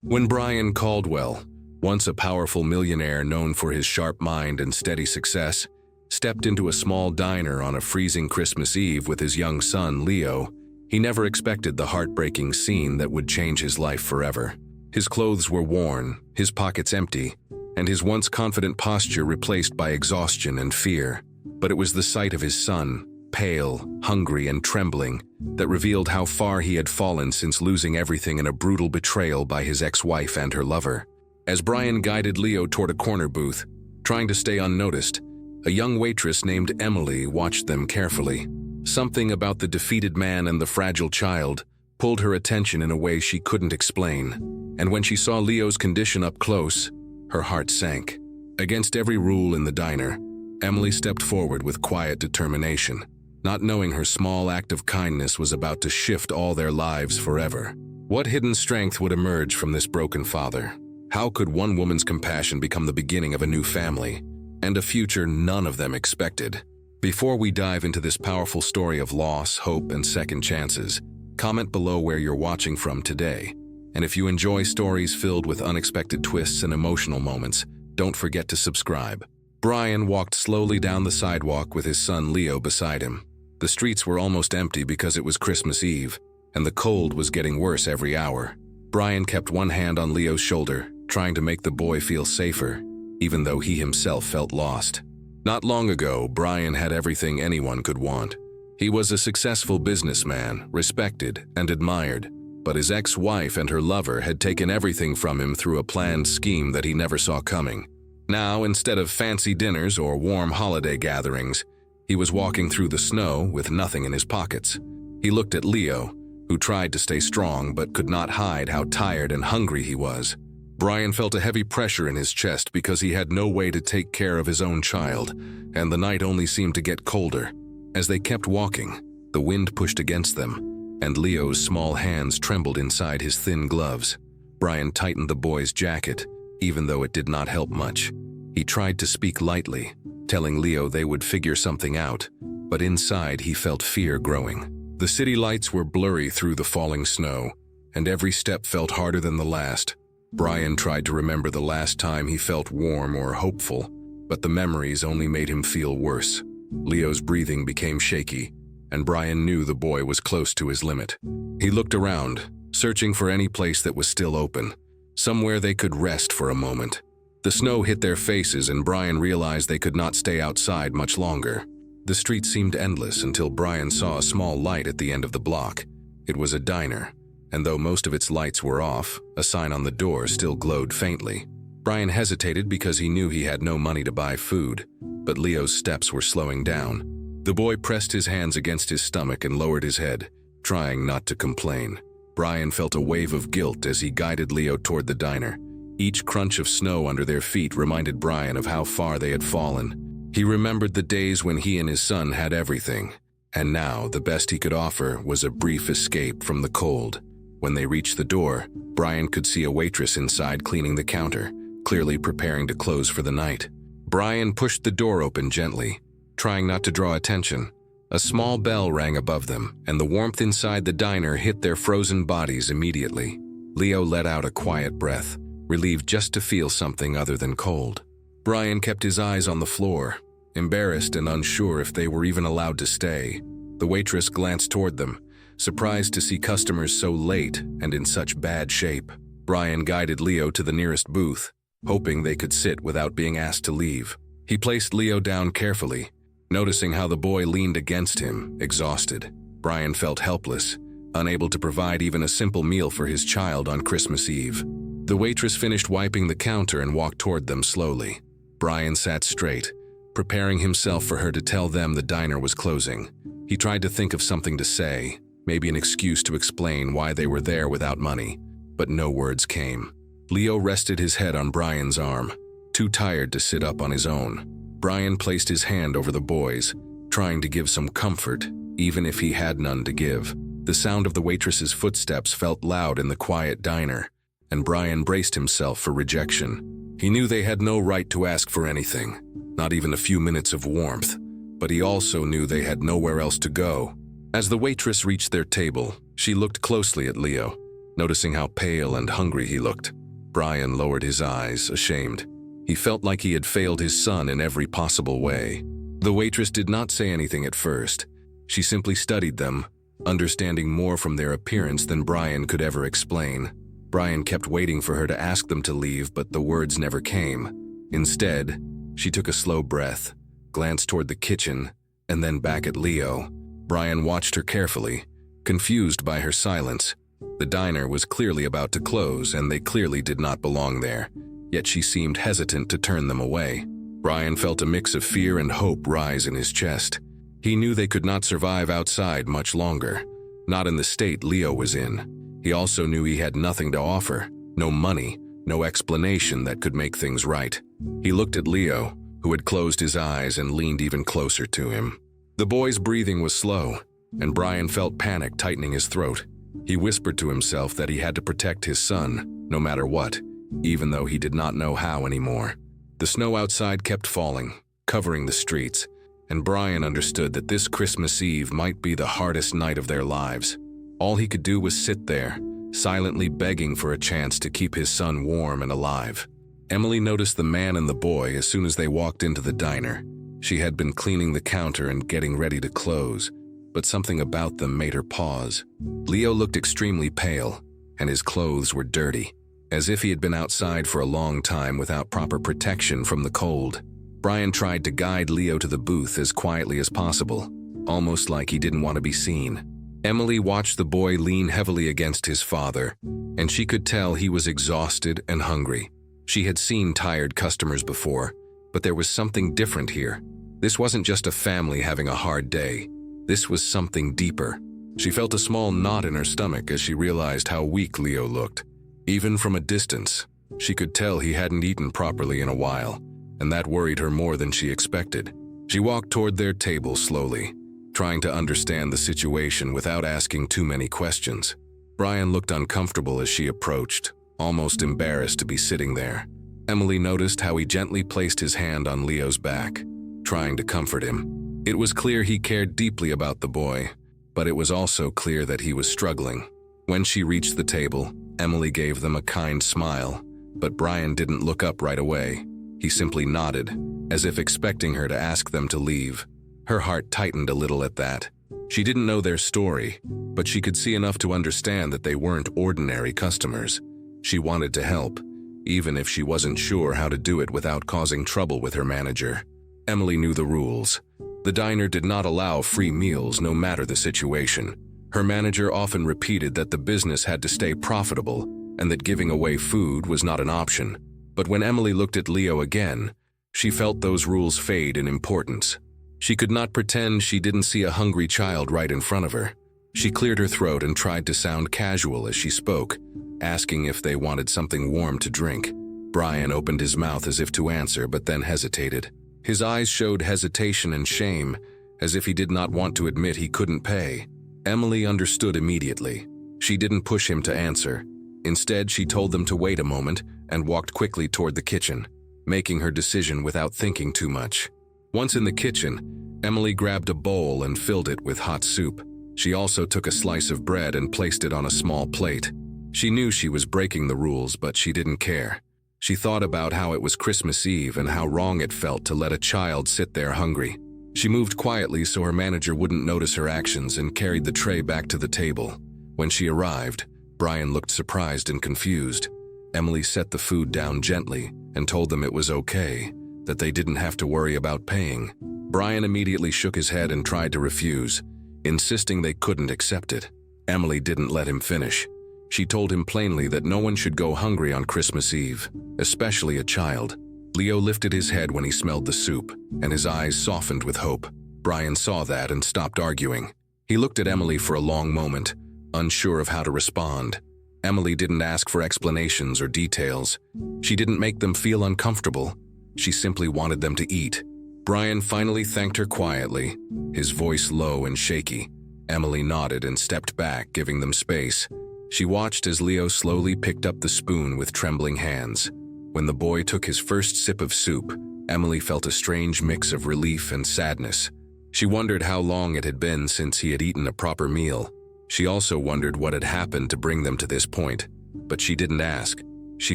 When Brian Caldwell, once a powerful millionaire known for his sharp mind and steady success, stepped into a small diner on a freezing Christmas Eve with his young son, Leo, he never expected the heartbreaking scene that would change his life forever. His clothes were worn, his pockets empty, and his once confident posture replaced by exhaustion and fear. But it was the sight of his son, pale, hungry, and trembling, that revealed how far he had fallen since losing everything in a brutal betrayal by his ex-wife and her lover. As Brian guided Leo toward a corner booth, trying to stay unnoticed, a young waitress named Emily watched them carefully. Something about the defeated man and the fragile child pulled her attention in a way she couldn't explain. And when she saw Leo's condition up close, her heart sank. Against every rule in the diner, Emily stepped forward with quiet determination, not knowing her small act of kindness was about to shift all their lives forever. What hidden strength would emerge from this broken father? How could one woman's compassion become the beginning of a new family, and a future none of them expected? Before we dive into this powerful story of loss, hope, and second chances, comment below where you're watching from today. And if you enjoy stories filled with unexpected twists and emotional moments, don't forget to subscribe. Brian walked slowly down the sidewalk with his son Leo beside him. The streets were almost empty because it was Christmas Eve, and the cold was getting worse every hour. Brian kept one hand on Leo's shoulder, trying to make the boy feel safer, even though he himself felt lost. Not long ago, Brian had everything anyone could want. He was a successful businessman, respected and admired, but his ex-wife and her lover had taken everything from him through a planned scheme that he never saw coming. Now, instead of fancy dinners or warm holiday gatherings, he was walking through the snow with nothing in his pockets. He looked at Leo, who tried to stay strong but could not hide how tired and hungry he was. Brian felt a heavy pressure in his chest because he had no way to take care of his own child, and the night only seemed to get colder. As they kept walking, the wind pushed against them, and Leo's small hands trembled inside his thin gloves. Brian tightened the boy's jacket, even though it did not help much. He tried to speak lightly, telling Leo they would figure something out, but inside he felt fear growing. The city lights were blurry through the falling snow, and every step felt harder than the last. Brian tried to remember the last time he felt warm or hopeful, but the memories only made him feel worse. Leo's breathing became shaky, and Brian knew the boy was close to his limit. He looked around, searching for any place that was still open, somewhere they could rest for a moment. The snow hit their faces, and Brian realized they could not stay outside much longer. The street seemed endless until Brian saw a small light at the end of the block. It was a diner, and though most of its lights were off, a sign on the door still glowed faintly. Brian hesitated because he knew he had no money to buy food, but Leo's steps were slowing down. The boy pressed his hands against his stomach and lowered his head, trying not to complain. Brian felt a wave of guilt as he guided Leo toward the diner. Each crunch of snow under their feet reminded Brian of how far they had fallen. He remembered the days when he and his son had everything, and now the best he could offer was a brief escape from the cold. When they reached the door, Brian could see a waitress inside cleaning the counter, clearly preparing to close for the night. Brian pushed the door open gently, trying not to draw attention. A small bell rang above them, and the warmth inside the diner hit their frozen bodies immediately. Leo let out a quiet breath, relieved just to feel something other than cold. Brian kept his eyes on the floor, embarrassed and unsure if they were even allowed to stay. The waitress glanced toward them, surprised to see customers so late and in such bad shape. Brian guided Leo to the nearest booth, hoping they could sit without being asked to leave. He placed Leo down carefully, noticing how the boy leaned against him, exhausted. Brian felt helpless, unable to provide even a simple meal for his child on Christmas Eve. The waitress finished wiping the counter and walked toward them slowly. Brian sat straight, preparing himself for her to tell them the diner was closing. He tried to think of something to say, maybe an excuse to explain why they were there without money, but no words came. Leo rested his head on Brian's arm, too tired to sit up on his own. Brian placed his hand over the boy's, trying to give some comfort, even if he had none to give. The sound of the waitress's footsteps felt loud in the quiet diner, and Brian braced himself for rejection. He knew they had no right to ask for anything, not even a few minutes of warmth, but he also knew they had nowhere else to go. As the waitress reached their table, she looked closely at Leo, Noticing how pale and hungry he looked, Brian lowered his eyes, ashamed. He felt like he had failed his son in every possible way. The waitress did not say anything at first. She simply studied them, understanding more from their appearance than Brian could ever explain. Brian kept waiting for her to ask them to leave, but the words never came. Instead, she took a slow breath, glanced toward the kitchen, and then back at Leo. Brian watched her carefully, confused by her silence. The diner was clearly about to close, and they clearly did not belong there, yet she seemed hesitant to turn them away. Brian felt a mix of fear and hope rise in his chest. He knew they could not survive outside much longer, not in the state Leo was in. He also knew he had nothing to offer, no money, no explanation that could make things right. He looked at Leo, who had closed his eyes and leaned even closer to him. The boy's breathing was slow, and Brian felt panic tightening his throat. He whispered to himself that he had to protect his son, no matter what, even though he did not know how anymore. The snow outside kept falling, covering the streets, and Brian understood that this Christmas Eve might be the hardest night of their lives. All he could do was sit there, silently begging for a chance to keep his son warm and alive. Emily noticed the man and the boy as soon as they walked into the diner. She had been cleaning the counter and getting ready to close, but something about them made her pause. Leo looked extremely pale, and his clothes were dirty, as if he had been outside for a long time without proper protection from the cold. Brian tried to guide Leo to the booth as quietly as possible, almost like he didn't want to be seen. Emily watched the boy lean heavily against his father, and she could tell he was exhausted and hungry. She had seen tired customers before, but there was something different here. This wasn't just a family having a hard day. This was something deeper. She felt a small knot in her stomach as she realized how weak Leo looked. Even from a distance, she could tell he hadn't eaten properly in a while, and that worried her more than she expected. She walked toward their table slowly, trying to understand the situation without asking too many questions. Brian looked uncomfortable as she approached, almost embarrassed to be sitting there. Emily noticed how he gently placed his hand on Leo's back, trying to comfort him. It was clear he cared deeply about the boy, but it was also clear that he was struggling. When she reached the table, Emily gave them a kind smile, but Brian didn't look up right away. He simply nodded, as if expecting her to ask them to leave. Her heart tightened a little at that. She didn't know their story, but she could see enough to understand that they weren't ordinary customers. She wanted to help, even if she wasn't sure how to do it without causing trouble with her manager. Emily knew the rules. The diner did not allow free meals no matter the situation. Her manager often repeated that the business had to stay profitable and that giving away food was not an option. But when Emily looked at Leo again, she felt those rules fade in importance. She could not pretend she didn't see a hungry child right in front of her. She cleared her throat and tried to sound casual as she spoke, asking if they wanted something warm to drink. Brian opened his mouth as if to answer, but then hesitated. His eyes showed hesitation and shame, as if he did not want to admit he couldn't pay. Emily understood immediately. She didn't push him to answer. Instead, she told them to wait a moment and walked quickly toward the kitchen, making her decision without thinking too much. Once in the kitchen, Emily grabbed a bowl and filled it with hot soup. She also took a slice of bread and placed it on a small plate. She knew she was breaking the rules, but she didn't care. She thought about how it was Christmas Eve and how wrong it felt to let a child sit there hungry. She moved quietly so her manager wouldn't notice her actions and carried the tray back to the table. When she arrived, Brian looked surprised and confused. Emily set the food down gently and told them it was okay, that they didn't have to worry about paying. Brian immediately shook his head and tried to refuse, insisting they couldn't accept it. Emily didn't let him finish. She told him plainly that no one should go hungry on Christmas Eve, especially a child. Leo lifted his head when he smelled the soup, and his eyes softened with hope. Brian saw that and stopped arguing. He looked at Emily for a long moment, unsure of how to respond. Emily didn't ask for explanations or details. She didn't make them feel uncomfortable. She simply wanted them to eat. Brian finally thanked her quietly, his voice low and shaky. Emily nodded and stepped back, giving them space. She watched as Leo slowly picked up the spoon with trembling hands. When the boy took his first sip of soup, Emily felt a strange mix of relief and sadness. She wondered how long it had been since he had eaten a proper meal. She also wondered what had happened to bring them to this point, but she didn't ask. She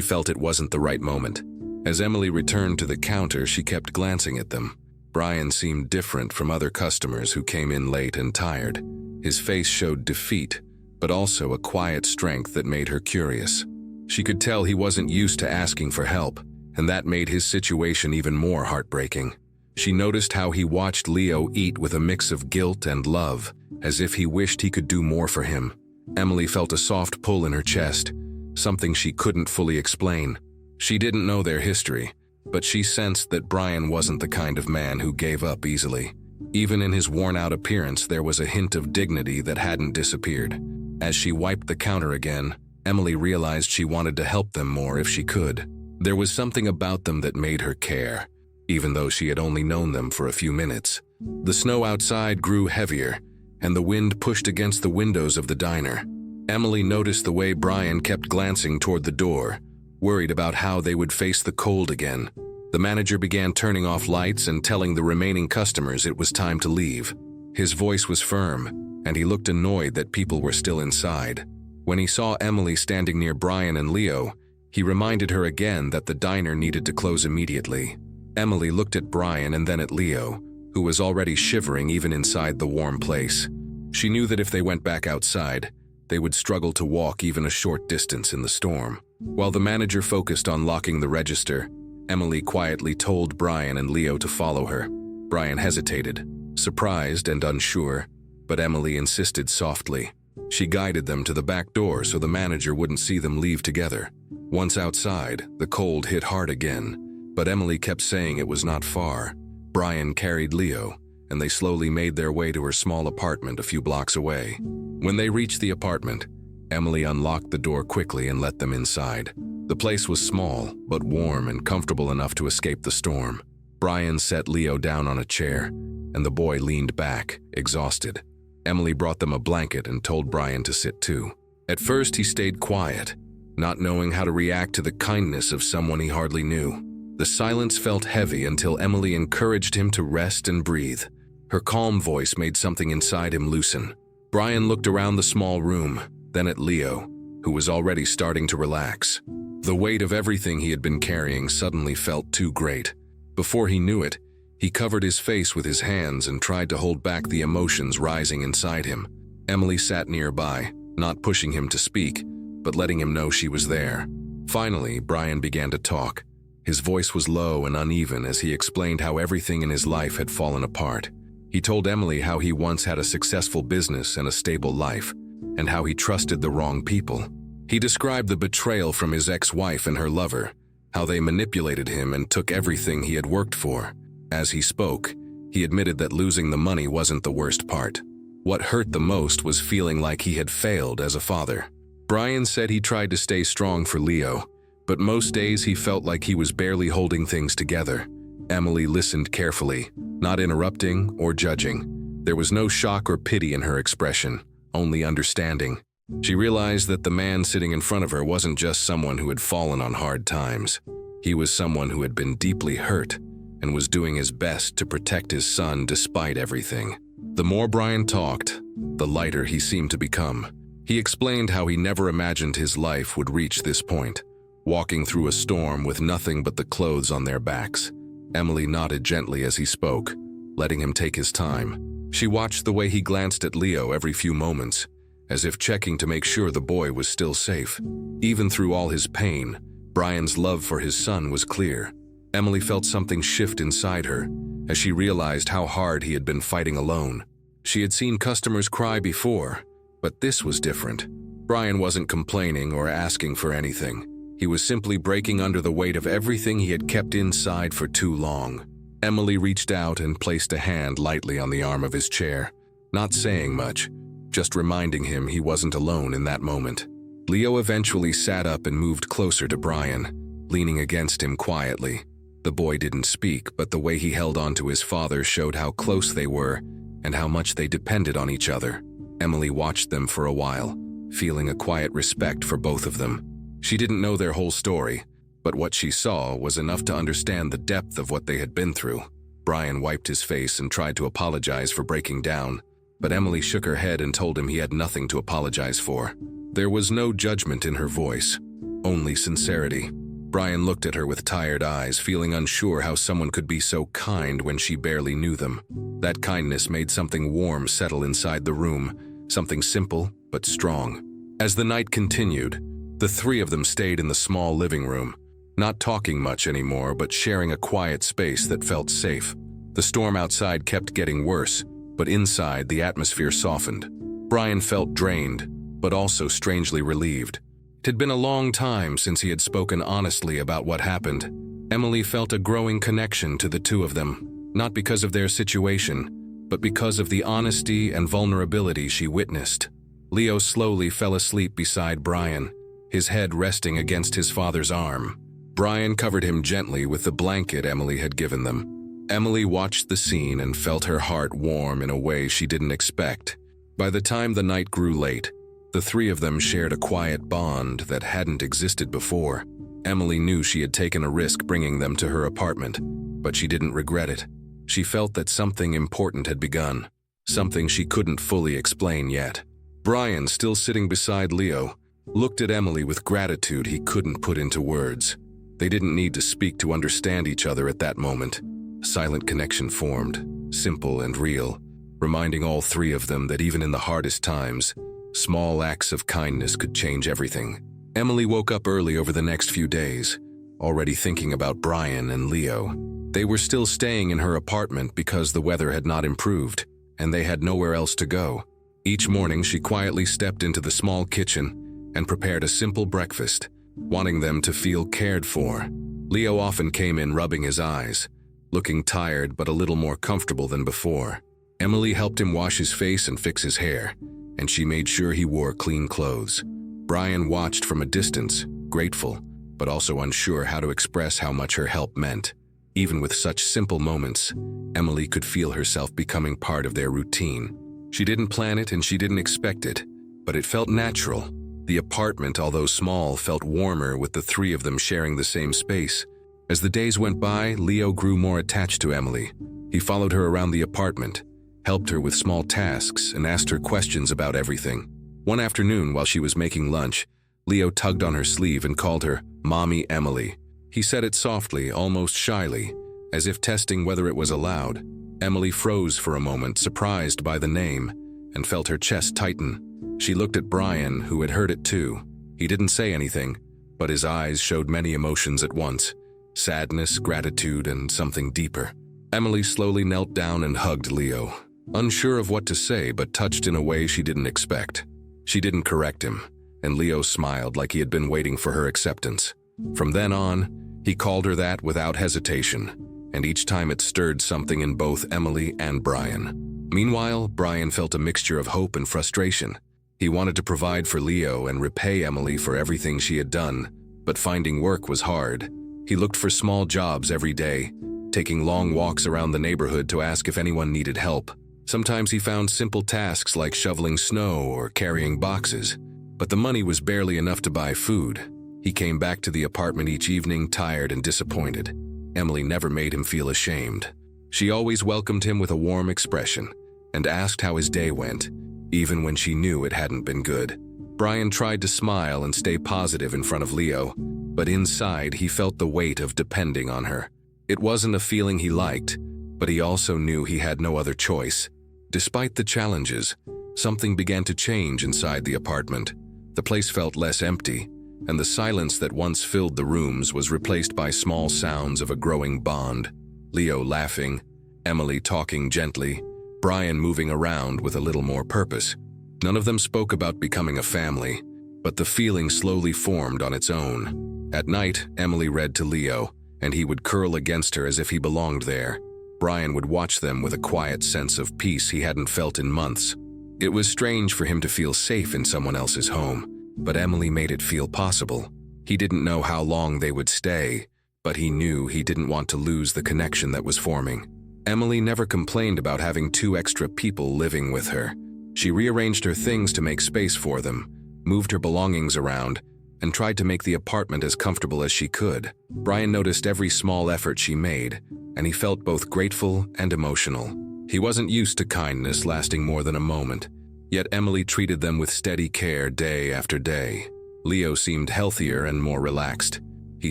felt it wasn't the right moment. As Emily returned to the counter, she kept glancing at them. Brian seemed different from other customers who came in late and tired. His face showed defeat, but also a quiet strength that made her curious. She could tell he wasn't used to asking for help, and that made his situation even more heartbreaking. She noticed how he watched Leo eat with a mix of guilt and love, as if he wished he could do more for him. Emily felt a soft pull in her chest, something she couldn't fully explain. She didn't know their history, but she sensed that Brian wasn't the kind of man who gave up easily. Even in his worn-out appearance, there was a hint of dignity that hadn't disappeared. As she wiped the counter again, Emily realized she wanted to help them more if she could. There was something about them that made her care, even though she had only known them for a few minutes. The snow outside grew heavier, and the wind pushed against the windows of the diner. Emily noticed the way Brian kept glancing toward the door, worried about how they would face the cold again. The manager began turning off lights and telling the remaining customers it was time to leave. His voice was firm, and he looked annoyed that people were still inside. When he saw Emily standing near Brian and Leo, he reminded her again that the diner needed to close immediately. Emily looked at Brian and then at Leo, who was already shivering even inside the warm place. She knew that if they went back outside, they would struggle to walk even a short distance in the storm. While the manager focused on locking the register, Emily quietly told Brian and Leo to follow her. Brian hesitated, surprised and unsure, but Emily insisted softly. She guided them to the back door so the manager wouldn't see them leave together. Once outside, the cold hit hard again, but Emily kept saying it was not far. Brian carried Leo, and they slowly made their way to her small apartment a few blocks away. When they reached the apartment, Emily unlocked the door quickly and let them inside. The place was small, but warm and comfortable enough to escape the storm. Brian set Leo down on a chair, and the boy leaned back, exhausted. Emily brought them a blanket and told Brian to sit too. At first, he stayed quiet, not knowing how to react to the kindness of someone he hardly knew. The silence felt heavy until Emily encouraged him to rest and breathe. Her calm voice made something inside him loosen. Brian looked around the small room, then at Leo, who was already starting to relax. The weight of everything he had been carrying suddenly felt too great. Before he knew it, he covered his face with his hands and tried to hold back the emotions rising inside him. Emily sat nearby, not pushing him to speak, but letting him know she was there. Finally, Brian began to talk. His voice was low and uneven as he explained how everything in his life had fallen apart. He told Emily how he once had a successful business and a stable life, and how he trusted the wrong people. He described the betrayal from his ex-wife and her lover, how they manipulated him and took everything he had worked for. As he spoke, he admitted that losing the money wasn't the worst part. What hurt the most was feeling like he had failed as a father. Brian said he tried to stay strong for Leo, but most days he felt like he was barely holding things together. Emily listened carefully, not interrupting or judging. There was no shock or pity in her expression, only understanding. She realized that the man sitting in front of her wasn't just someone who had fallen on hard times. He was someone who had been deeply hurt and was doing his best to protect his son despite everything. The more Brian talked, the lighter he seemed to become. He explained how he never imagined his life would reach this point, walking through a storm with nothing but the clothes on their backs. Emily nodded gently as he spoke, letting him take his time. She watched the way he glanced at Leo every few moments, as if checking to make sure the boy was still safe. Even through all his pain, Brian's love for his son was clear. Emily felt something shift inside her as she realized how hard he had been fighting alone. She had seen customers cry before, but this was different. Brian wasn't complaining or asking for anything. He was simply breaking under the weight of everything he had kept inside for too long. Emily reached out and placed a hand lightly on the arm of his chair, not saying much, just reminding him he wasn't alone in that moment. Leo eventually sat up and moved closer to Brian, leaning against him quietly. The boy didn't speak, but the way he held on to his father showed how close they were and how much they depended on each other. Emily watched them for a while, feeling a quiet respect for both of them. She didn't know their whole story, but what she saw was enough to understand the depth of what they had been through. Brian wiped his face and tried to apologize for breaking down, but Emily shook her head and told him he had nothing to apologize for. There was no judgment in her voice, only sincerity. Brian looked at her with tired eyes, feeling unsure how someone could be so kind when she barely knew them. That kindness made something warm settle inside the room, something simple but strong. As the night continued, the three of them stayed in the small living room, not talking much anymore, but sharing a quiet space that felt safe. The storm outside kept getting worse, but inside the atmosphere softened. Brian felt drained, but also strangely relieved. It had been a long time since he had spoken honestly about what happened. Emily felt a growing connection to the two of them, not because of their situation, but because of the honesty and vulnerability she witnessed. Leo slowly fell asleep beside Brian, his head resting against his father's arm. Brian covered him gently with the blanket Emily had given them. Emily watched the scene and felt her heart warm in a way she didn't expect. By the time the night grew late, the three of them shared a quiet bond that hadn't existed before. Emily knew she had taken a risk bringing them to her apartment, but she didn't regret it. She felt that something important had begun, something she couldn't fully explain yet. Brian, still sitting beside Leo, looked at Emily with gratitude he couldn't put into words. They didn't need to speak to understand each other at that moment. A silent connection formed, simple and real, reminding all three of them that even in the hardest times, small acts of kindness could change everything. Emily woke up early over the next few days, already thinking about Brian and Leo. They were still staying in her apartment because the weather had not improved, and they had nowhere else to go. Each morning she quietly stepped into the small kitchen and prepared a simple breakfast, wanting them to feel cared for. Leo often came in rubbing his eyes, looking tired but a little more comfortable than before. Emily helped him wash his face and fix his hair, and she made sure he wore clean clothes. Brian watched from a distance, grateful, but also unsure how to express how much her help meant. Even with such simple moments, Emily could feel herself becoming part of their routine. She didn't plan it and she didn't expect it, but it felt natural. The apartment, although small, felt warmer with the three of them sharing the same space. As the days went by, Leo grew more attached to Emily. He followed her around the apartment, helped her with small tasks, and asked her questions about everything. One afternoon, while she was making lunch, Leo tugged on her sleeve and called her Mommy Emily. He said it softly, almost shyly, as if testing whether it was allowed. Emily froze for a moment, surprised by the name, and felt her chest tighten. She looked at Brian, who had heard it too. He didn't say anything, but his eyes showed many emotions at once: sadness, gratitude, and something deeper. Emily slowly knelt down and hugged Leo, unsure of what to say, but touched in a way she didn't expect. She didn't correct him, and Leo smiled like he had been waiting for her acceptance. From then on, he called her that without hesitation, and each time it stirred something in both Emily and Brian. Meanwhile, Brian felt a mixture of hope and frustration. He wanted to provide for Leo and repay Emily for everything she had done, but finding work was hard. He looked for small jobs every day, taking long walks around the neighborhood to ask if anyone needed help. Sometimes he found simple tasks like shoveling snow or carrying boxes, but the money was barely enough to buy food. He came back to the apartment each evening tired and disappointed. Emily never made him feel ashamed. She always welcomed him with a warm expression and asked how his day went, even when she knew it hadn't been good. Brian tried to smile and stay positive in front of Leo, but inside he felt the weight of depending on her. It wasn't a feeling he liked, but he also knew he had no other choice. Despite the challenges, something began to change inside the apartment. The place felt less empty, and the silence that once filled the rooms was replaced by small sounds of a growing bond. Leo laughing, Emily talking gently, Brian moving around with a little more purpose. None of them spoke about becoming a family, but the feeling slowly formed on its own. At night, Emily read to Leo, and he would curl against her as if he belonged there. Brian would watch them with a quiet sense of peace he hadn't felt in months. It was strange for him to feel safe in someone else's home, but Emily made it feel possible. He didn't know how long they would stay, but he knew he didn't want to lose the connection that was forming. Emily never complained about having 2 extra people living with her. She rearranged her things to make space for them, moved her belongings around, and tried to make the apartment as comfortable as she could. Brian noticed every small effort she made, and he felt both grateful and emotional. He wasn't used to kindness lasting more than a moment, yet Emily treated them with steady care day after day. Leo seemed healthier and more relaxed. He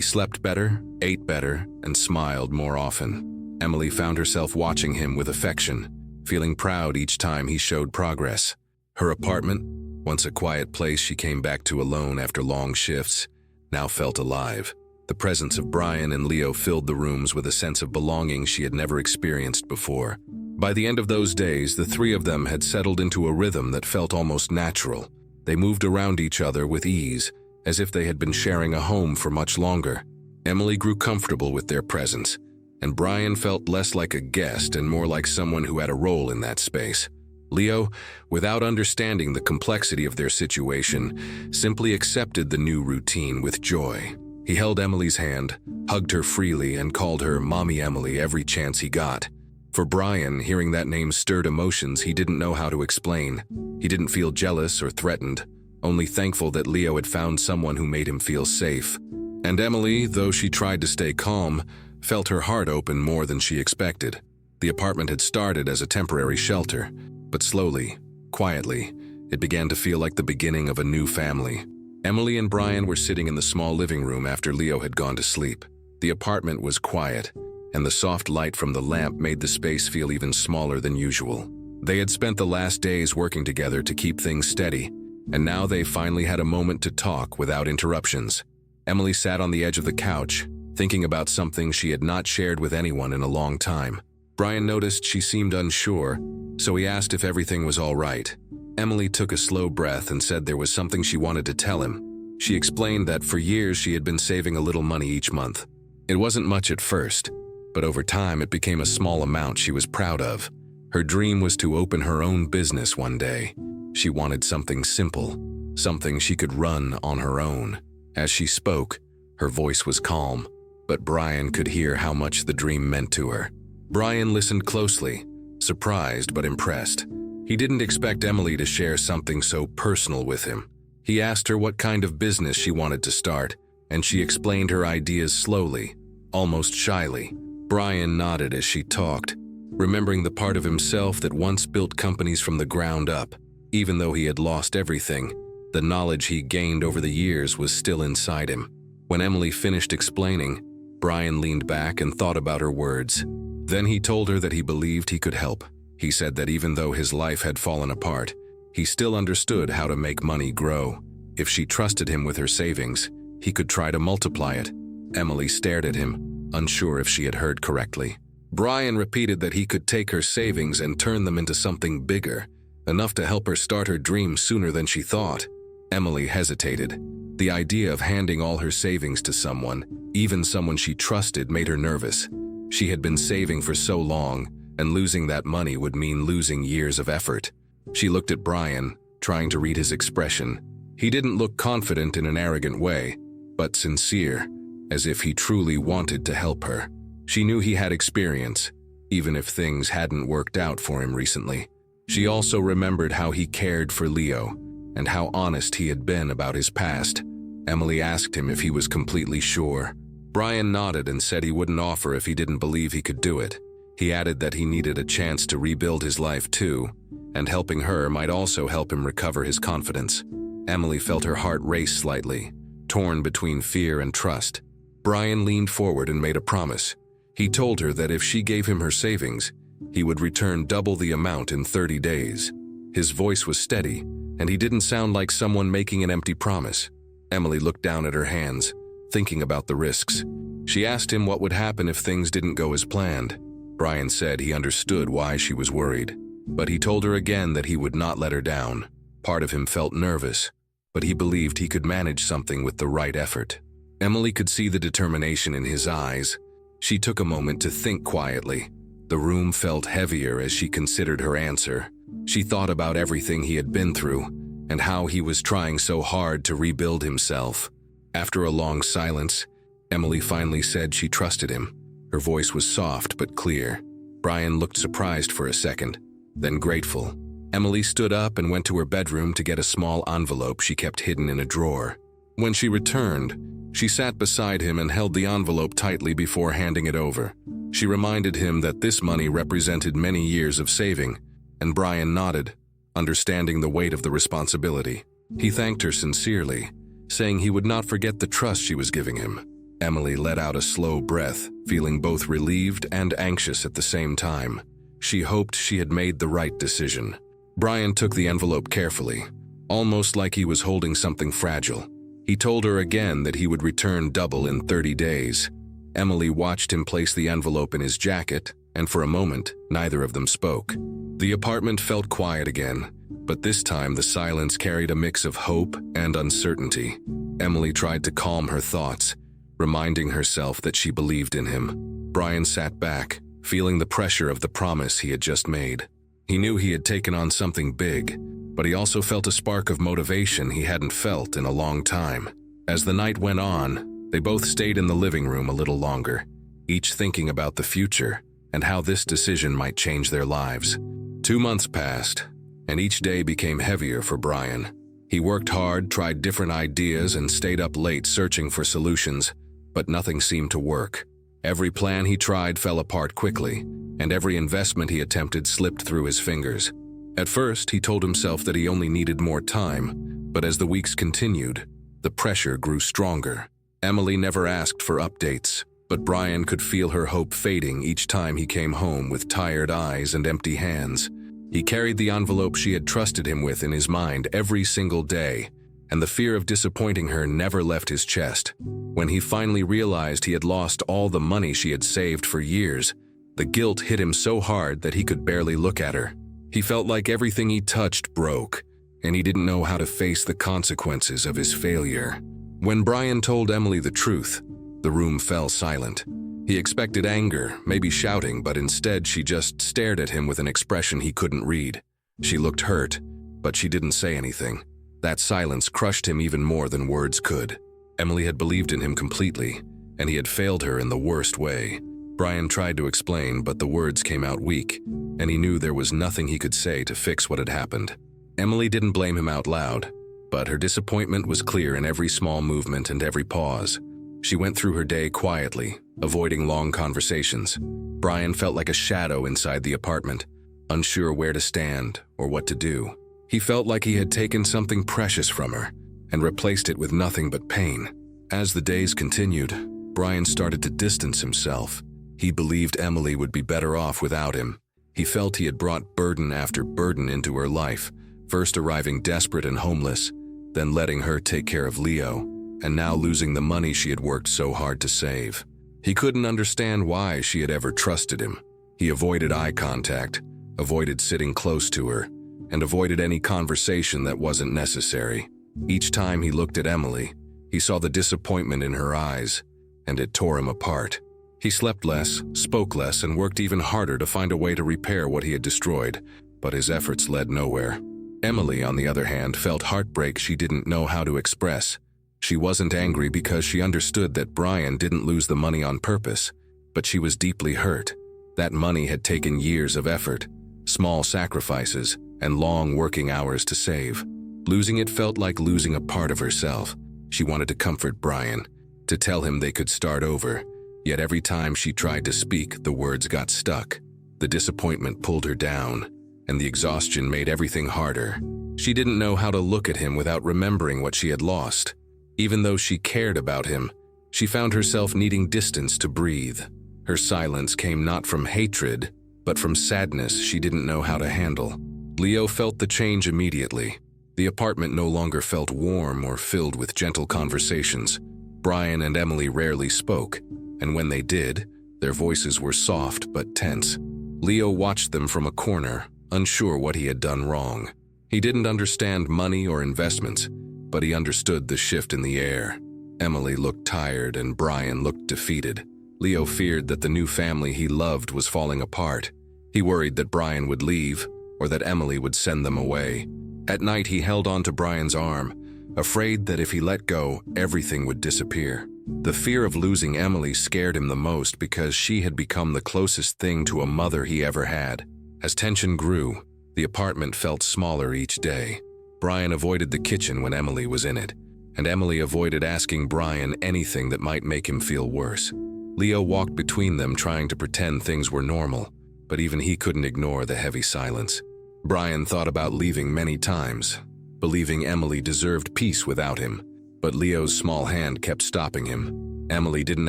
slept better, ate better, and smiled more often. Emily found herself watching him with affection, feeling proud each time he showed progress. Her apartment, once a quiet place she came back to alone after long shifts, now felt alive. The presence of Brian and Leo filled the rooms with a sense of belonging she had never experienced before. By the end of those days, the three of them had settled into a rhythm that felt almost natural. They moved around each other with ease, as if they had been sharing a home for much longer. Emily grew comfortable with their presence, and Brian felt less like a guest and more like someone who had a role in that space. Leo, without understanding the complexity of their situation, simply accepted the new routine with joy. He held Emily's hand, hugged her freely, and called her Mommy Emily every chance he got. For Brian, hearing that name stirred emotions he didn't know how to explain. He didn't feel jealous or threatened, only thankful that Leo had found someone who made him feel safe. And Emily, though she tried to stay calm, felt her heart open more than she expected. The apartment had started as a temporary shelter, but slowly, quietly, it began to feel like the beginning of a new family. Emily and Brian were sitting in the small living room after Leo had gone to sleep. The apartment was quiet, and the soft light from the lamp made the space feel even smaller than usual. They had spent the last days working together to keep things steady, and now they finally had a moment to talk without interruptions. Emily sat on the edge of the couch, thinking about something she had not shared with anyone in a long time. Brian noticed she seemed unsure, so he asked if everything was all right. Emily took a slow breath and said there was something she wanted to tell him. She explained that for years she had been saving a little money each month. It wasn't much at first, but over time it became a small amount she was proud of. Her dream was to open her own business one day. She wanted something simple, something she could run on her own. As she spoke, her voice was calm, but Brian could hear how much the dream meant to her. Brian listened closely, surprised but impressed. He didn't expect Emily to share something so personal with him. He asked her what kind of business she wanted to start, and she explained her ideas slowly, almost shyly. Brian nodded as she talked, remembering the part of himself that once built companies from the ground up. Even though he had lost everything, the knowledge he gained over the years was still inside him. When Emily finished explaining, Brian leaned back and thought about her words. Then he told her that he believed he could help. He said that even though his life had fallen apart, he still understood how to make money grow. If she trusted him with her savings, he could try to multiply it. Emily stared at him, unsure if she had heard correctly. Brian repeated that he could take her savings and turn them into something bigger, enough to help her start her dream sooner than she thought. Emily hesitated. The idea of handing all her savings to someone, even someone she trusted, made her nervous. She had been saving for so long, and losing that money would mean losing years of effort. She looked at Brian, trying to read his expression. He didn't look confident in an arrogant way, but sincere, as if he truly wanted to help her. She knew he had experience, even if things hadn't worked out for him recently. She also remembered how he cared for Leo, and how honest he had been about his past. Emily asked him if he was completely sure. Brian nodded and said he wouldn't offer if he didn't believe he could do it. He added that he needed a chance to rebuild his life too, and helping her might also help him recover his confidence. Emily felt her heart race slightly, torn between fear and trust. Brian leaned forward and made a promise. He told her that if she gave him her savings, he would return double the amount in 30 days. His voice was steady, and he didn't sound like someone making an empty promise. Emily looked down at her hands, thinking about the risks. She asked him what would happen if things didn't go as planned. Brian said he understood why she was worried, but he told her again that he would not let her down. Part of him felt nervous, but he believed he could manage something with the right effort. Emily could see the determination in his eyes. She took a moment to think quietly. The room felt heavier as she considered her answer. She thought about everything he had been through, and how he was trying so hard to rebuild himself. After a long silence, Emily finally said she trusted him. Her voice was soft but clear. Brian looked surprised for a second, then grateful. Emily stood up and went to her bedroom to get a small envelope she kept hidden in a drawer. When she returned, she sat beside him and held the envelope tightly before handing it over. She reminded him that this money represented many years of saving, and Brian nodded, understanding the weight of the responsibility. He thanked her sincerely, saying he would not forget the trust she was giving him. Emily let out a slow breath, feeling both relieved and anxious at the same time. She hoped she had made the right decision. Brian took the envelope carefully, almost like he was holding something fragile. He told her again that he would return double in 30 days. Emily watched him place the envelope in his jacket, and for a moment, neither of them spoke. The apartment felt quiet again, but this time the silence carried a mix of hope and uncertainty. Emily tried to calm her thoughts, reminding herself that she believed in him. Brian sat back, feeling the pressure of the promise he had just made. He knew he had taken on something big, but he also felt a spark of motivation he hadn't felt in a long time. As the night went on, they both stayed in the living room a little longer, each thinking about the future and how this decision might change their lives. 2 months passed, and each day became heavier for Brian. He worked hard, tried different ideas, and stayed up late searching for solutions, but nothing seemed to work. Every plan he tried fell apart quickly, and every investment he attempted slipped through his fingers. At first, he told himself that he only needed more time, but as the weeks continued, the pressure grew stronger. Emily never asked for updates, but Brian could feel her hope fading each time he came home with tired eyes and empty hands. He carried the envelope she had trusted him with in his mind every single day, and the fear of disappointing her never left his chest. When he finally realized he had lost all the money she had saved for years, the guilt hit him so hard that he could barely look at her. He felt like everything he touched broke, and he didn't know how to face the consequences of his failure. When Brian told Emily the truth, the room fell silent. He expected anger, maybe shouting, but instead she just stared at him with an expression he couldn't read. She looked hurt, but she didn't say anything. That silence crushed him even more than words could. Emily had believed in him completely, and he had failed her in the worst way. Brian tried to explain, but the words came out weak, and he knew there was nothing he could say to fix what had happened. Emily didn't blame him out loud, but her disappointment was clear in every small movement and every pause. She went through her day quietly, avoiding long conversations. Brian felt like a shadow inside the apartment, unsure where to stand or what to do. He felt like he had taken something precious from her and replaced it with nothing but pain. As the days continued, Brian started to distance himself. He believed Emily would be better off without him. He felt he had brought burden after burden into her life, first arriving desperate and homeless, then letting her take care of Leo, and now losing the money she had worked so hard to save. He couldn't understand why she had ever trusted him. He avoided eye contact, avoided sitting close to her, and avoided any conversation that wasn't necessary. Each time he looked at Emily, he saw the disappointment in her eyes, and it tore him apart. He slept less, spoke less, and worked even harder to find a way to repair what he had destroyed, but his efforts led nowhere. Emily, on the other hand, felt heartbreak she didn't know how to express. She wasn't angry because she understood that Brian didn't lose the money on purpose, but she was deeply hurt. That money had taken years of effort, small sacrifices, and long working hours to save. Losing it felt like losing a part of herself. She wanted to comfort Brian, to tell him they could start over, yet every time she tried to speak, the words got stuck. The disappointment pulled her down, and the exhaustion made everything harder. She didn't know how to look at him without remembering what she had lost. Even though she cared about him, she found herself needing distance to breathe. Her silence came not from hatred, but from sadness she didn't know how to handle. Leo felt the change immediately. The apartment no longer felt warm or filled with gentle conversations. Brian and Emily rarely spoke, and when they did, their voices were soft but tense. Leo watched them from a corner, unsure what he had done wrong. He didn't understand money or investments, but he understood the shift in the air. Emily looked tired and Brian looked defeated. Leo feared that the new family he loved was falling apart. He worried that Brian would leave, or that Emily would send them away. At night, he held on to Brian's arm, afraid that if he let go, everything would disappear. The fear of losing Emily scared him the most because she had become the closest thing to a mother he ever had. As tension grew, the apartment felt smaller each day. Brian avoided the kitchen when Emily was in it, and Emily avoided asking Brian anything that might make him feel worse. Leo walked between them, trying to pretend things were normal, but even he couldn't ignore the heavy silence. Brian thought about leaving many times, believing Emily deserved peace without him, but Leo's small hand kept stopping him. Emily didn't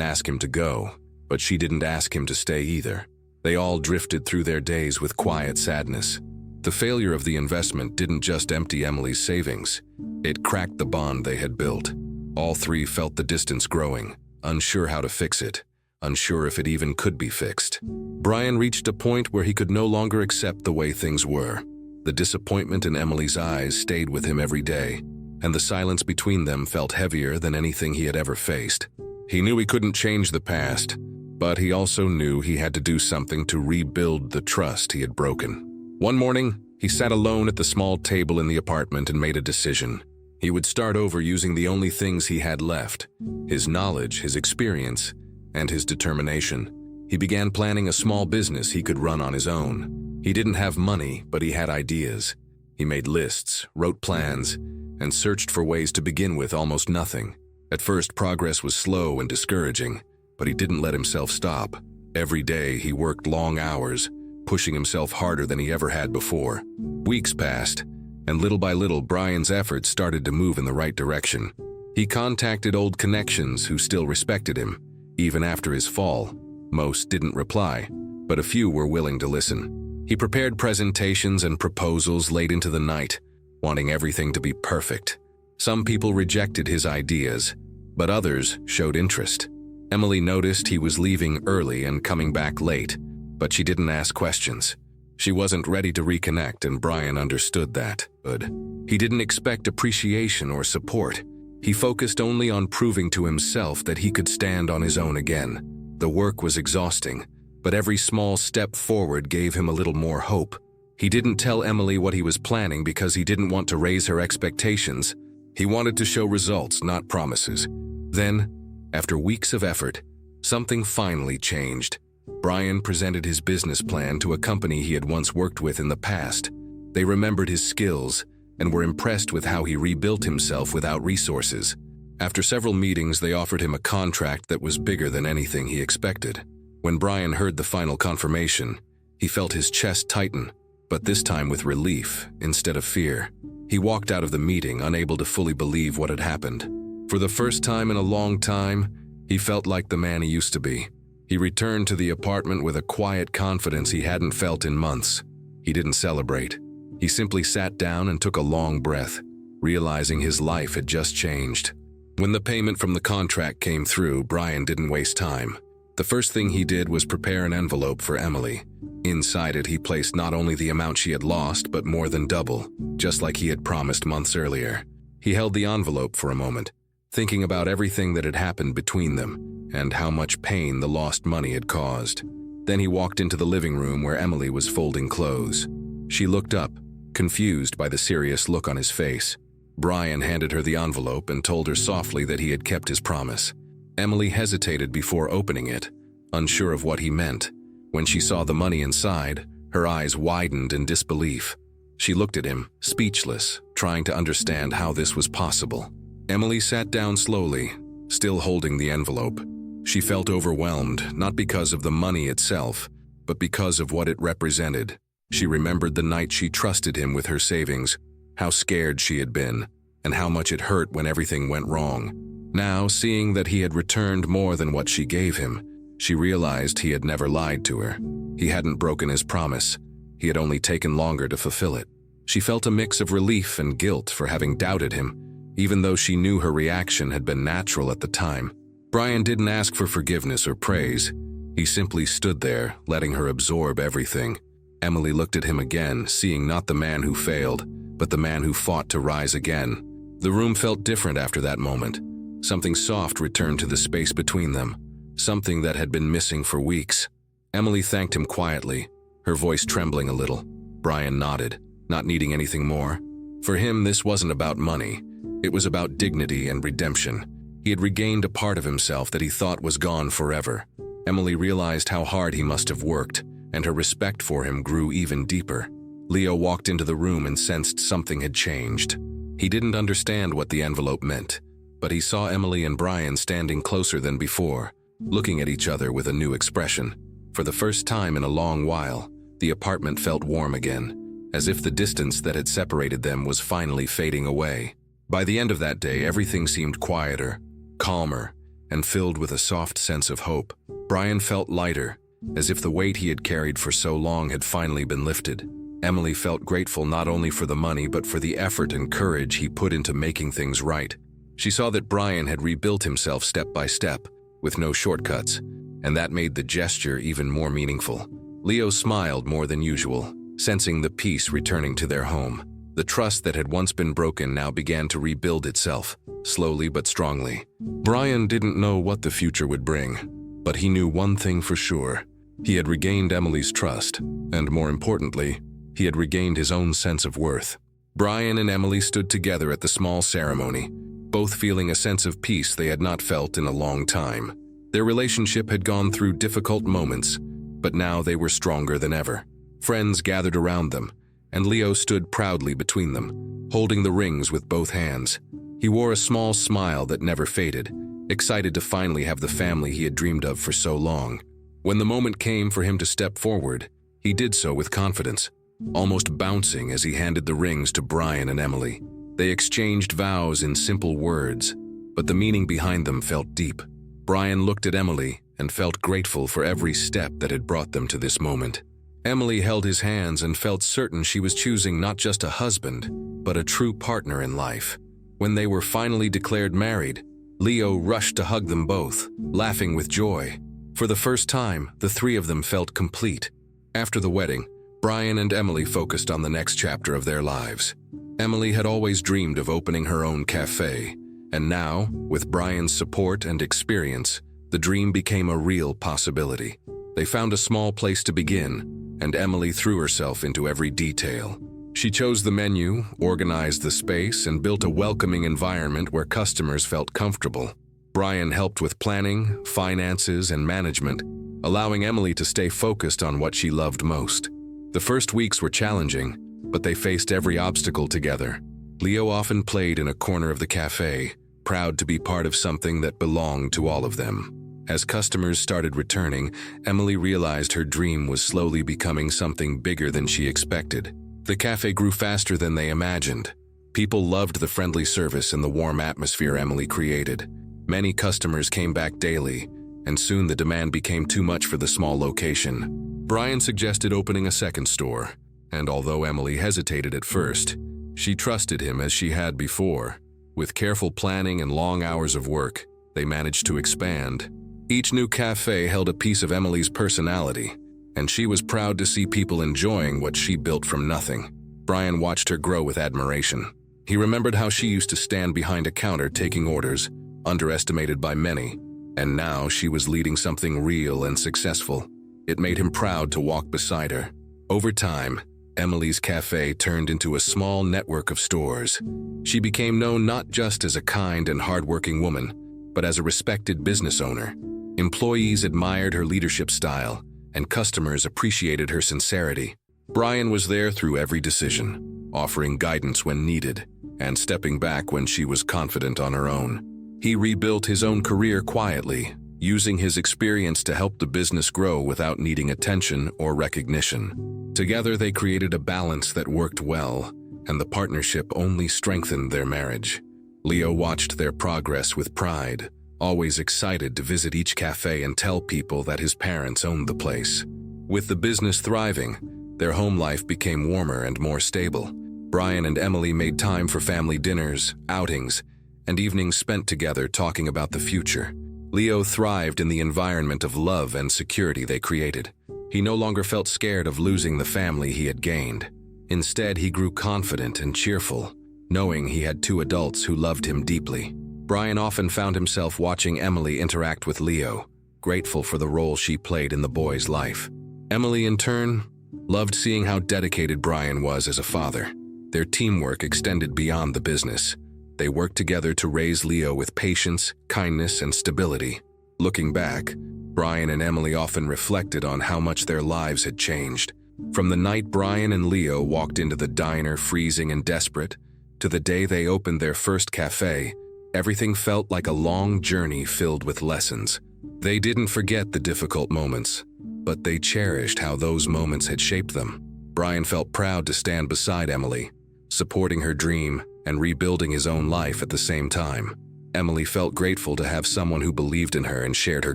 ask him to go, but she didn't ask him to stay either. They all drifted through their days with quiet sadness. The failure of the investment didn't just empty Emily's savings, it cracked the bond they had built. All three felt the distance growing, unsure how to fix it, unsure if it even could be fixed. Brian reached a point where he could no longer accept the way things were. The disappointment in Emily's eyes stayed with him every day, and the silence between them felt heavier than anything he had ever faced. He knew he couldn't change the past, but he also knew he had to do something to rebuild the trust he had broken. One morning, he sat alone at the small table in the apartment and made a decision. He would start over using the only things he had left: his knowledge, his experience, and his determination. He began planning a small business he could run on his own. He didn't have money, but he had ideas. He made lists, wrote plans, and searched for ways to begin with almost nothing. At first, progress was slow and discouraging, but he didn't let himself stop. Every day, he worked long hours, pushing himself harder than he ever had before. Weeks passed, and little by little, Brian's efforts started to move in the right direction. He contacted old connections who still respected him. Even after his fall, most didn't reply, but a few were willing to listen. He prepared presentations and proposals late into the night, wanting everything to be perfect. Some people rejected his ideas, but others showed interest. Emily noticed he was leaving early and coming back late, but she didn't ask questions. She wasn't ready to reconnect, and Brian understood that. But he didn't expect appreciation or support. He focused only on proving to himself that he could stand on his own again. The work was exhausting, but every small step forward gave him a little more hope. He didn't tell Emily what he was planning because he didn't want to raise her expectations. He wanted to show results, not promises. Then, after weeks of effort, something finally changed. Brian presented his business plan to a company he had once worked with in the past. They remembered his skills and were impressed with how he rebuilt himself without resources. After several meetings, they offered him a contract that was bigger than anything he expected. When Brian heard the final confirmation, he felt his chest tighten, but this time with relief instead of fear. He walked out of the meeting, unable to fully believe what had happened. For the first time in a long time, he felt like the man he used to be. He returned to the apartment with a quiet confidence he hadn't felt in months. He didn't celebrate. He simply sat down and took a long breath, realizing his life had just changed. When the payment from the contract came through, Brian didn't waste time. The first thing he did was prepare an envelope for Emily. Inside it, he placed not only the amount she had lost, but more than double, just like he had promised months earlier. He held the envelope for a moment, thinking about everything that had happened between them and how much pain the lost money had caused. Then he walked into the living room where Emily was folding clothes. She looked up, confused by the serious look on his face. Brian handed her the envelope and told her softly that he had kept his promise. Emily hesitated before opening it, unsure of what he meant. When she saw the money inside, her eyes widened in disbelief. She looked at him, speechless, trying to understand how this was possible. Emily sat down slowly, still holding the envelope. She felt overwhelmed, not because of the money itself, but because of what it represented. She remembered the night she trusted him with her savings, how scared she had been, and how much it hurt when everything went wrong. Now, seeing that he had returned more than what she gave him, she realized he had never lied to her. He hadn't broken his promise. He had only taken longer to fulfill it. She felt a mix of relief and guilt for having doubted him, even though she knew her reaction had been natural at the time. Brian didn't ask for forgiveness or praise. He simply stood there, letting her absorb everything. Emily looked at him again, seeing not the man who failed, but the man who fought to rise again. The room felt different after that moment. Something soft returned to the space between them, something that had been missing for weeks. Emily thanked him quietly, her voice trembling a little. Brian nodded, not needing anything more. For him, this wasn't about money. It was about dignity and redemption. He had regained a part of himself that he thought was gone forever. Emily realized how hard he must have worked, and her respect for him grew even deeper. Leo walked into the room and sensed something had changed. He didn't understand what the envelope meant, but he saw Emily and Brian standing closer than before. looking at each other with a new expression. For the first time in a long while, the apartment felt warm again, as if the distance that had separated them was finally fading away. By the end of that day, everything seemed quieter, calmer, and filled with a soft sense of hope. Brian felt lighter, as if the weight he had carried for so long had finally been lifted. Emily felt grateful not only for the money but for the effort and courage he put into making things right. She saw that Brian had rebuilt himself step by step, with no shortcuts, and that made the gesture even more meaningful. Leo smiled more than usual, sensing the peace returning to their home. The trust that had once been broken now began to rebuild itself, slowly but strongly. Brian didn't know what the future would bring, but he knew one thing for sure. He had regained Emily's trust, and more importantly, he had regained his own sense of worth. Brian and Emily stood together at the small ceremony, both feeling a sense of peace they had not felt in a long time. Their relationship had gone through difficult moments, but now they were stronger than ever. Friends gathered around them, and Leo stood proudly between them, holding the rings with both hands. He wore a small smile that never faded, excited to finally have the family he had dreamed of for so long. When the moment came for him to step forward, he did so with confidence, almost bouncing as he handed the rings to Brian and Emily. They exchanged vows in simple words, but the meaning behind them felt deep. Brian looked at Emily and felt grateful for every step that had brought them to this moment. Emily held his hands and felt certain she was choosing not just a husband, but a true partner in life. When they were finally declared married, Leo rushed to hug them both, laughing with joy. For the first time, the three of them felt complete. After the wedding, Brian and Emily focused on the next chapter of their lives. Emily had always dreamed of opening her own cafe, and now, with Brian's support and experience, the dream became a real possibility. They found a small place to begin, and Emily threw herself into every detail. She chose the menu, organized the space, and built a welcoming environment where customers felt comfortable. Brian helped with planning, finances, and management, allowing Emily to stay focused on what she loved most. The first weeks were challenging, but they faced every obstacle together. Leo often played in a corner of the cafe, proud to be part of something that belonged to all of them. As customers started returning, Emily realized her dream was slowly becoming something bigger than she expected. The cafe grew faster than they imagined. People loved the friendly service and the warm atmosphere Emily created. Many customers came back daily, and soon the demand became too much for the small location. Brian suggested opening a second store, and although Emily hesitated at first, she trusted him as she had before. With careful planning and long hours of work, they managed to expand. Each new cafe held a piece of Emily's personality, and she was proud to see people enjoying what she built from nothing. Brian watched her grow with admiration. He remembered how she used to stand behind a counter taking orders, underestimated by many, and now she was leading something real and successful. It made him proud to walk beside her. Over time, Emily's cafe turned into a small network of stores. She became known not just as a kind and hardworking woman, but as a respected business owner. Employees admired her leadership style, and customers appreciated her sincerity. Brian was there through every decision, offering guidance when needed, and stepping back when she was confident on her own. He rebuilt his own career quietly, using his experience to help the business grow without needing attention or recognition. Together they created a balance that worked well, and the partnership only strengthened their marriage. Leo watched their progress with pride, always excited to visit each cafe and tell people that his parents owned the place. With the business thriving, their home life became warmer and more stable. Brian and Emily made time for family dinners, outings, and evenings spent together talking about the future. Leo thrived in the environment of love and security they created. He no longer felt scared of losing the family he had gained. Instead, he grew confident and cheerful, knowing he had two adults who loved him deeply. Brian often found himself watching Emily interact with Leo, grateful for the role she played in the boy's life. Emily, in turn, loved seeing how dedicated Brian was as a father. Their teamwork extended beyond the business. They worked together to raise Leo with patience, kindness, and stability. Looking back, Brian and Emily often reflected on how much their lives had changed. From the night Brian and Leo walked into the diner freezing and desperate, to the day they opened their first cafe, everything felt like a long journey filled with lessons. They didn't forget the difficult moments, but they cherished how those moments had shaped them. Brian felt proud to stand beside Emily, supporting her dream and rebuilding his own life at the same time. Emily felt grateful to have someone who believed in her and shared her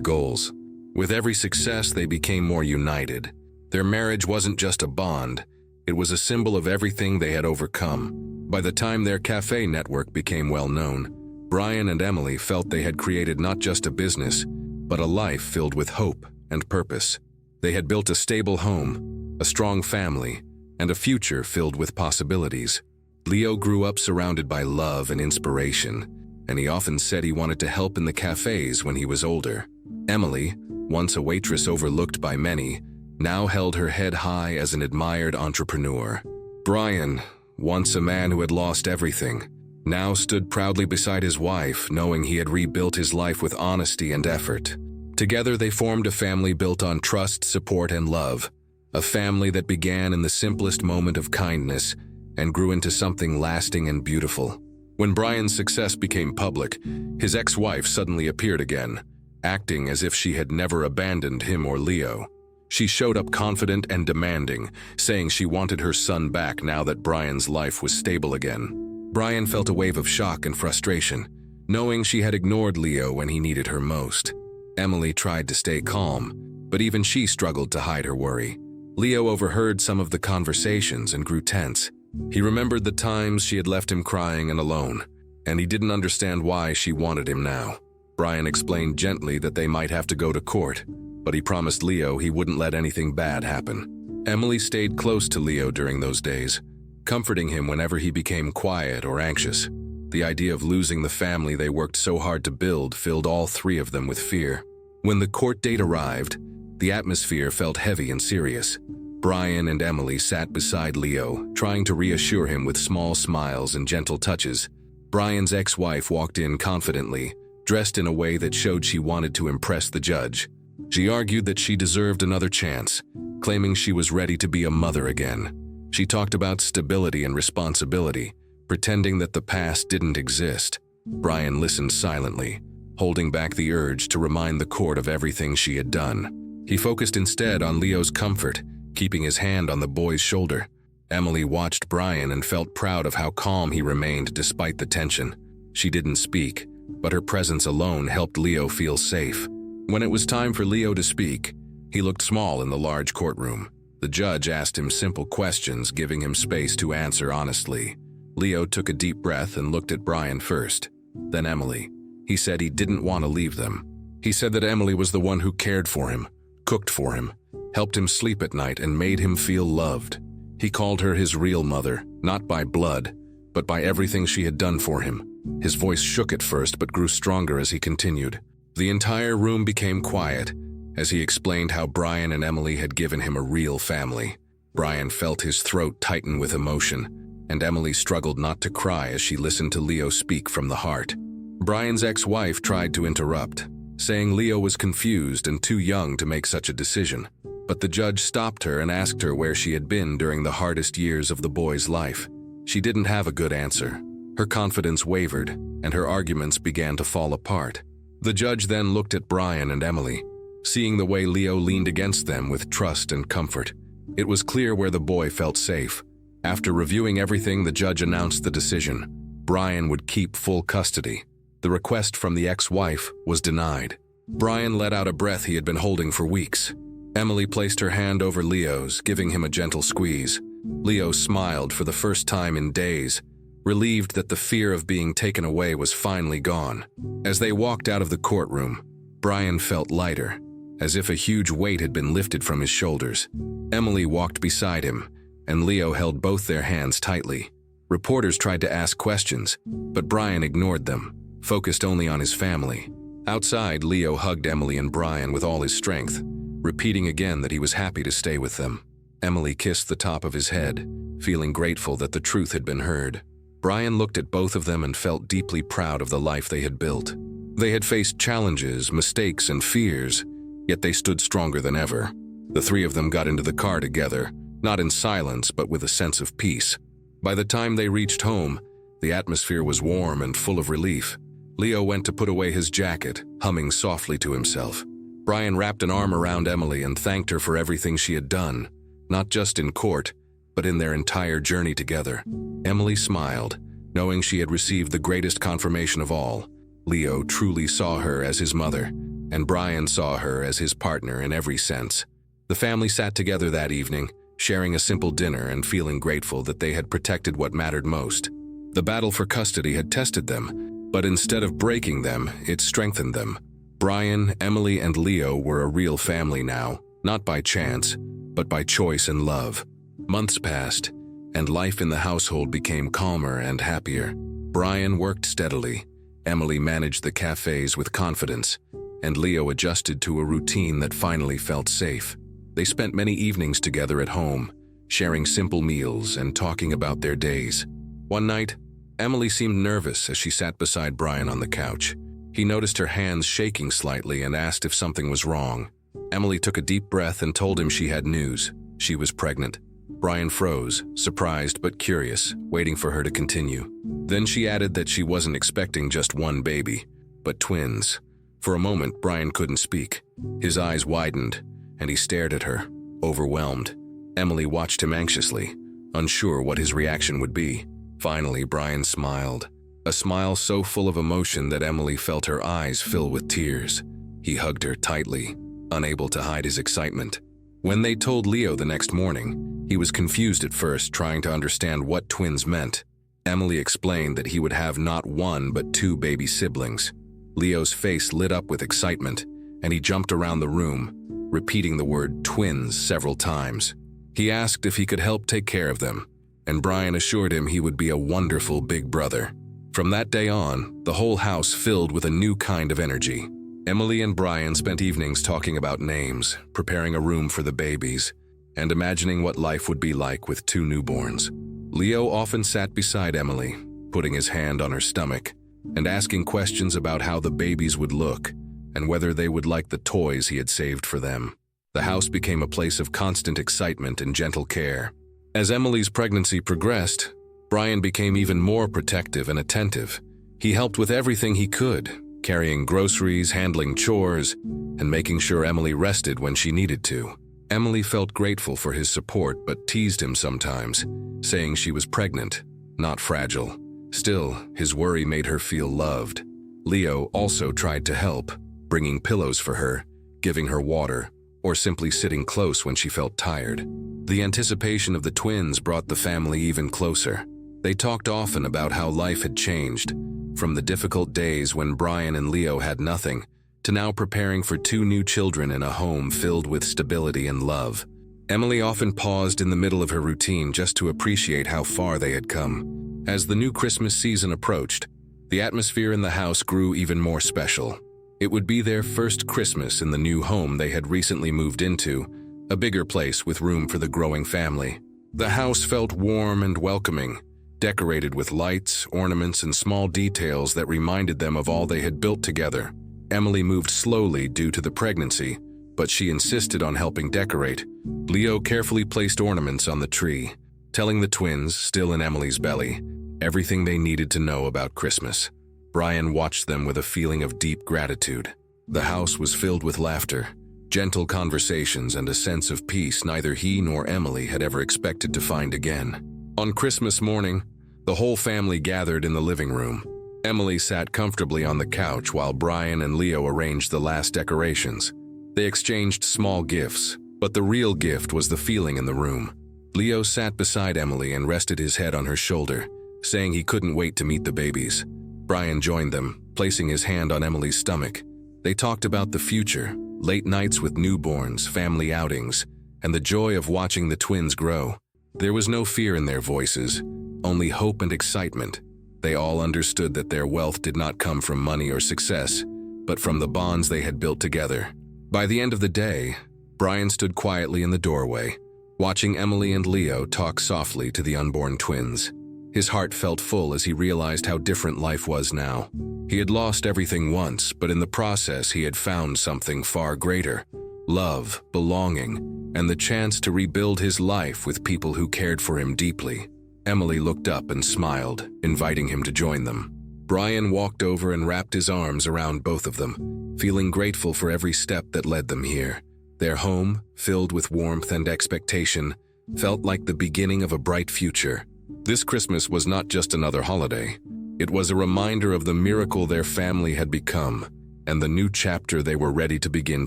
goals. With every success, they became more united. Their marriage wasn't just a bond, it was a symbol of everything they had overcome. By the time their cafe network became well known, Brian and Emily felt they had created not just a business, but a life filled with hope and purpose. They had built a stable home, a strong family, and a future filled with possibilities. Leo grew up surrounded by love and inspiration, and he often said he wanted to help in the cafes when he was older. Emily, once a waitress overlooked by many, now held her head high as an admired entrepreneur. Brian, once a man who had lost everything, now stood proudly beside his wife, knowing he had rebuilt his life with honesty and effort. Together they formed a family built on trust, support, and love, a family that began in the simplest moment of kindness and grew into something lasting and beautiful. When Brian's success became public, his ex-wife suddenly appeared again, acting as if she had never abandoned him or Leo. She showed up confident and demanding, saying she wanted her son back now that Brian's life was stable again. Brian felt a wave of shock and frustration, knowing she had ignored Leo when he needed her most. Emily tried to stay calm, but even she struggled to hide her worry. Leo overheard some of the conversations and grew tense. He remembered the times she had left him crying and alone, and he didn't understand why she wanted him now. Brian explained gently that they might have to go to court, but he promised Leo he wouldn't let anything bad happen. Emily stayed close to Leo during those days, comforting him whenever he became quiet or anxious. The idea of losing the family they worked so hard to build filled all three of them with fear. When the court date arrived, the atmosphere felt heavy and serious. Brian and Emily sat beside Leo, trying to reassure him with small smiles and gentle touches. Brian's ex-wife walked in confidently, dressed in a way that showed she wanted to impress the judge. She argued that she deserved another chance, claiming she was ready to be a mother again. She talked about stability and responsibility, pretending that the past didn't exist. Brian listened silently, holding back the urge to remind the court of everything she had done. He focused instead on Leo's comfort, keeping his hand on the boy's shoulder. Emily watched Brian and felt proud of how calm he remained despite the tension. She didn't speak, but her presence alone helped Leo feel safe. When it was time for Leo to speak, he looked small in the large courtroom. The judge asked him simple questions, giving him space to answer honestly. Leo took a deep breath and looked at Brian first, then Emily. He said he didn't want to leave them. He said that Emily was the one who cared for him, cooked for him, helped him sleep at night, and made him feel loved. He called her his real mother, not by blood, but by everything she had done for him. His voice shook at first but grew stronger as he continued. The entire room became quiet as he explained how Brian and Emily had given him a real family. Brian felt his throat tighten with emotion, and Emily struggled not to cry as she listened to Leo speak from the heart. Brian's ex-wife tried to interrupt, saying Leo was confused and too young to make such a decision. But the judge stopped her and asked her where she had been during the hardest years of the boy's life. She didn't have a good answer. Her confidence wavered, and her arguments began to fall apart. The judge then looked at Brian and Emily, seeing the way Leo leaned against them with trust and comfort. It was clear where the boy felt safe. After reviewing everything, the judge announced the decision. Brian would keep full custody. The request from the ex-wife was denied. Brian let out a breath he had been holding for weeks. Emily placed her hand over Leo's, giving him a gentle squeeze. Leo smiled for the first time in days, relieved that the fear of being taken away was finally gone. As they walked out of the courtroom, Brian felt lighter, as if a huge weight had been lifted from his shoulders. Emily walked beside him, and Leo held both their hands tightly. Reporters tried to ask questions, but Brian ignored them, focused only on his family. Outside, Leo hugged Emily and Brian with all his strength, repeating again that he was happy to stay with them. Emily kissed the top of his head, feeling grateful that the truth had been heard. Brian looked at both of them and felt deeply proud of the life they had built. They had faced challenges, mistakes, and fears, yet they stood stronger than ever. The three of them got into the car together, not in silence but with a sense of peace. By the time they reached home, the atmosphere was warm and full of relief. Leo went to put away his jacket, humming softly to himself. Brian wrapped an arm around Emily and thanked her for everything she had done, not just in court, but in their entire journey together. Emily smiled, knowing she had received the greatest confirmation of all. Leo truly saw her as his mother, and Brian saw her as his partner in every sense. The family sat together that evening, sharing a simple dinner and feeling grateful that they had protected what mattered most. The battle for custody had tested them, but instead of breaking them, it strengthened them. Brian, Emily, and Leo were a real family now, not by chance, but by choice and love. Months passed, and life in the household became calmer and happier. Brian worked steadily, Emily managed the cafes with confidence, and Leo adjusted to a routine that finally felt safe. They spent many evenings together at home, sharing simple meals and talking about their days. One night, Emily seemed nervous as she sat beside Brian on the couch. He noticed her hands shaking slightly and asked if something was wrong. Emily took a deep breath and told him she had news. She was pregnant. Brian froze, surprised but curious, waiting for her to continue. Then she added that she wasn't expecting just one baby, but twins. For a moment, Brian couldn't speak. His eyes widened, and he stared at her, overwhelmed. Emily watched him anxiously, unsure what his reaction would be. Finally, Brian smiled, a smile so full of emotion that Emily felt her eyes fill with tears. He hugged her tightly, unable to hide his excitement. When they told Leo the next morning, he was confused at first, trying to understand what twins meant. Emily explained that he would have not one but two baby siblings. Leo's face lit up with excitement, and he jumped around the room, repeating the word twins several times. He asked if he could help take care of them, and Brian assured him he would be a wonderful big brother. From that day on, the whole house filled with a new kind of energy. Emily and Brian spent evenings talking about names, preparing a room for the babies, and imagining what life would be like with two newborns. Leo often sat beside Emily, putting his hand on her stomach, and asking questions about how the babies would look, and whether they would like the toys he had saved for them. The house became a place of constant excitement and gentle care. As Emily's pregnancy progressed, Brian became even more protective and attentive. He helped with everything he could, carrying groceries, handling chores, and making sure Emily rested when she needed to. Emily felt grateful for his support but teased him sometimes, saying she was pregnant, not fragile. Still, his worry made her feel loved. Leo also tried to help, bringing pillows for her, giving her water, or simply sitting close when she felt tired. The anticipation of the twins brought the family even closer. They talked often about how life had changed, from the difficult days when Brian and Leo had nothing, to now preparing for two new children in a home filled with stability and love. Emily often paused in the middle of her routine just to appreciate how far they had come. As the new Christmas season approached, the atmosphere in the house grew even more special. It would be their first Christmas in the new home they had recently moved into, a bigger place with room for the growing family. The house felt warm and welcoming, decorated with lights, ornaments, and small details that reminded them of all they had built together. Emily moved slowly due to the pregnancy, but she insisted on helping decorate. Leo carefully placed ornaments on the tree, telling the twins, still in Emily's belly, everything they needed to know about Christmas. Brian watched them with a feeling of deep gratitude. The house was filled with laughter, gentle conversations, and a sense of peace neither he nor Emily had ever expected to find again. On Christmas morning, the whole family gathered in the living room. Emily sat comfortably on the couch while Brian and Leo arranged the last decorations. They exchanged small gifts, but the real gift was the feeling in the room. Leo sat beside Emily and rested his head on her shoulder, saying he couldn't wait to meet the babies. Brian joined them, placing his hand on Emily's stomach. They talked about the future, late nights with newborns, family outings, and the joy of watching the twins grow. There was no fear in their voices, only hope and excitement. They all understood that their wealth did not come from money or success, but from the bonds they had built together. By the end of the day, Brian stood quietly in the doorway, watching Emily and Leo talk softly to the unborn twins. His heart felt full as he realized how different life was now. He had lost everything once, but in the process he had found something far greater: love, belonging, and the chance to rebuild his life with people who cared for him deeply. Emily looked up and smiled, inviting him to join them. Brian walked over and wrapped his arms around both of them, feeling grateful for every step that led them here. Their home, filled with warmth and expectation, felt like the beginning of a bright future. This Christmas was not just another holiday. It was a reminder of the miracle their family had become and the new chapter they were ready to begin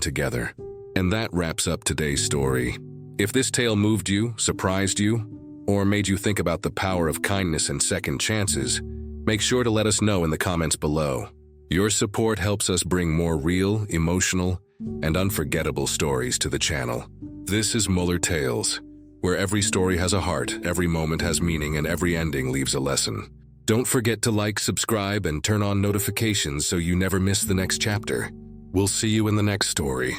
together. And that wraps up today's story. If this tale moved you, surprised you, or made you think about the power of kindness and second chances, make sure to let us know in the comments below. Your support helps us bring more real, emotional, and unforgettable stories to the channel. This is Muller Tales, where every story has a heart, every moment has meaning, and every ending leaves a lesson. Don't forget to like, subscribe, and turn on notifications so you never miss the next chapter. We'll see you in the next story.